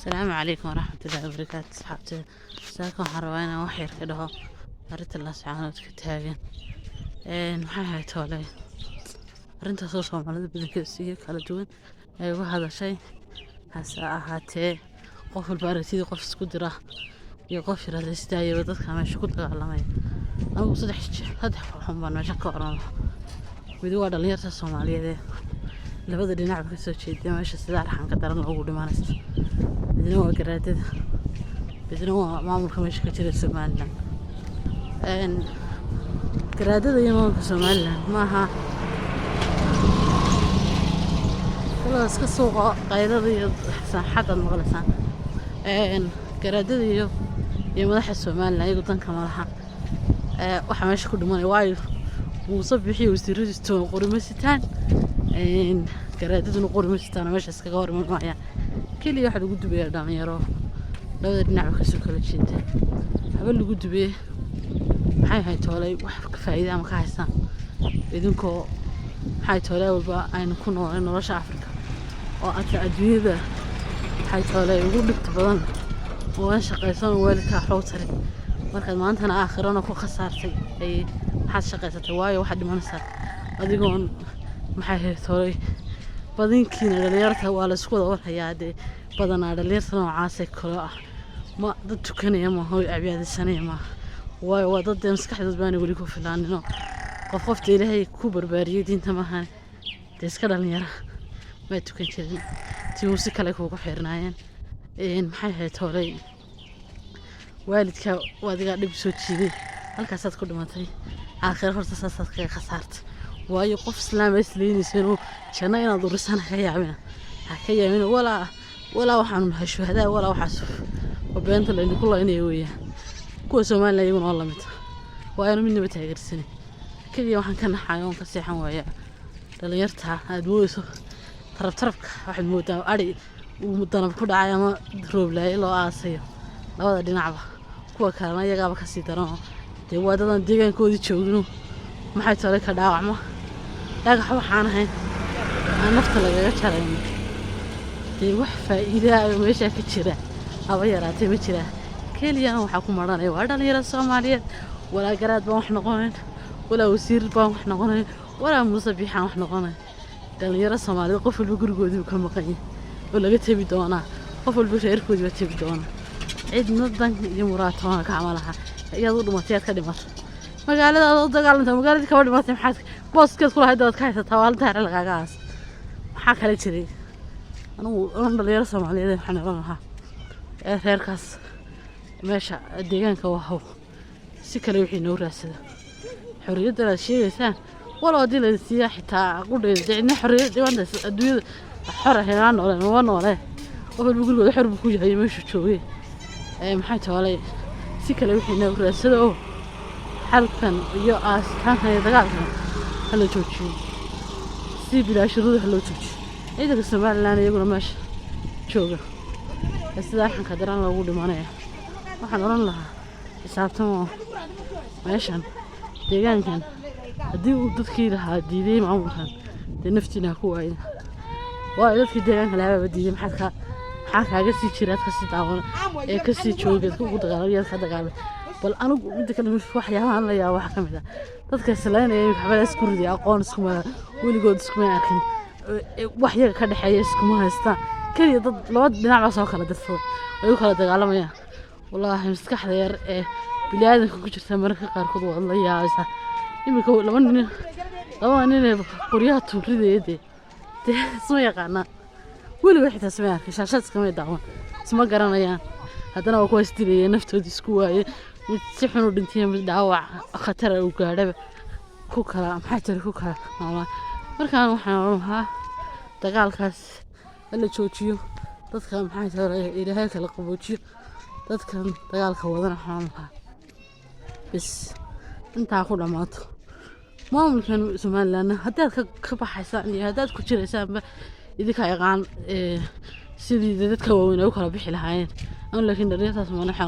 السلام عليكم ورحمة الله وبركاته صحابتي. ساكن حروينا وحير كده أريد الله سبحانه كتاجن maxay ahayd toolay arintaas oo Soomaalida badankiisa kala duwan ay uga hadashay hase ahaatee qof walba aragtida qof isku dira iyo qof shiraystaayay dadka meesha ku dagaalamay anigu saddex waxaan baan meesha ka oran mid waa dhalinyarada Soomaaliyeed labada dhinac ka soo jeeday meesha sida arxan ka daran ugu dhimanaysa midna waa garaadada midna waa maamulka meesha ka jira Soomaaliland garaadada iyo maamulka Soomaaliland maaha kala iska suuqa qaydada iyo xasan maqlasan garaadada iyo madaxda Soomaaliland iyagu danka malaha waxa meesha ku dhimanay waayo Muuse bixi wasiiradiisu qormasitaan garaadaduna qormasitaan meesha iska hormaraya kaliya waxa lagu dubeeyaa dhalinyaro labada dhinac ka soo kala jeeda haba lagu dubeeyaa maxay ahayd toolay wax ka faa'iido ama ka haysan idinkoo maxay toolay walba aynu ku noolay nolosha Afrika oo adduunyada maxay toolay ugu dhibta badan oo aan shaqaysan waalidka xawtare markaad maantana aakhirana ku khasaartay ay maxaad shaqaysatay waayo waxa dhimanaysa adigoon maxay ahayd toolay badinkiina dhalinyarta waa la isku wada warhayaa badanaa dhalinyarta noocaas kale ah ma dad tukanaya ma hooy abiyaadsanaya ma waayo waa dad maskaxdooda baan wali ku filaanino qofta Ilaahay ku barbaariyay diinta maahan iska dhalinyara ma tukan jirin tii si kale ku xirnaayeen maxay ahayd toolay waalidka wadiga dhib soo jiiday halkaas aad ku dhimatay aakhir horta saasad ka khasaartay waayo qof islaam isleeyniisano jana inaad urisan ka yaabina ka yaabina wala waxaan nahay shuhada wala waxaas oo beenta la ku leenayo weeyaan kuwa Soomaaliland iyaguna waa la mid waayna midna taageersan kaliya waxaan ka naxay oo ka seexan waaya dhalinyarta aad mooyso tarafka waxaad moodaa ari uu mudanab ku dhacay ama rooblay loo aasayo labada dhinacba kuwa kalena iyagaaba ka sii daran wadadan deegaankoodii joogno maxay toolay ka dhaawacmo dhagax waxaan ahayn aan nafta lagaga jaray wax faa'iido ah meesha ka jira aba yaraatay ma jira kaliya waxa ku maranay waa dhalinyarada Soomaaliyeed wala garaad baan wax noqonayn wala wasiir baan wax noqonayn wala Muuse bixaan wax noqonayn dhalinyarada Soomaaliyeed qof walba gurigoodii ka maqan oo laga tabi doona qof walba reerkoodii ba tabi doona cidna dan iyo muraatoona ka amalaha iyadoo dhumatay ka dhimatay magaalada oo dagaalanta magaalada ka dhimatay maxaad booskeed kula haydad ka haysataa waalta reer lagaagaas waxa kale jiray anigu dhalinyarada Soomaaliyeed waxaan oran lahaa reerkaas meesha deegaanka waa si kale wixii noo raasada xorriyadda la sheegaysan wala dilay siya xitaa qudheedina xorriyadda wanda adduunyada xor ahaan oo noole oo gurigooda xor ku yahay meesha joogay maxay toolay si kale wixii noo raasada oo halkan iyo aastan dagaalka hala joojiyo si bilaashadu hala joojiyo ciidanka Soomaaliland iyaguna meesha jooga sida waxaan ka daran lagu dhimanaya waxaan oran lahaa xisaabtamo meeshan deegaankan haddii uu dadkii lahaa diiday maamulkan naftiina ku waayay waa dadkii deegaanka lahaa diiday maxaa kaaga sii jiraad ka sii daawan ka sii joogay ku dagaalamay ka dagaalamay bal anigu inta kale waxyaabahan la yaabo waxa kamid ah dadka salaanay waxba isku riday aqoon isku ma weligood isku ma arkin wax yaga ka dhaxeeya isku ma haysta kaliya dad labada dhinac soo kala dirtay ay kala dagaalamayaan wallahi maskaxda yar bilaadanka ku jirta marka qaar kood waa la yaabisa imika laba nin qoriyaha tuurideede soo yaqaana weli waxa tasmaa shashad iska daawan isma garanayaan haddana waa ku istiriyay naftooda isku waayay mid si xun u dhintay mid dhaawac khatar u gaadhay ku kala maxay tahay ku kala markaan waxaan oran dagaalkaas la joojiyo dadka maxay tahay Ilaahay kala qaboojiyo dadkan dagaalka wadana xanuunka bis inta ku dhamaato maamulkan Soomaaliland haddaad ka baxaysan iyo haddaad ku jiraysan idinka yaqaan sidii dadka waaweyn ay u kala bixi lahaayeen laakiin dhalinyarada Soomaaliland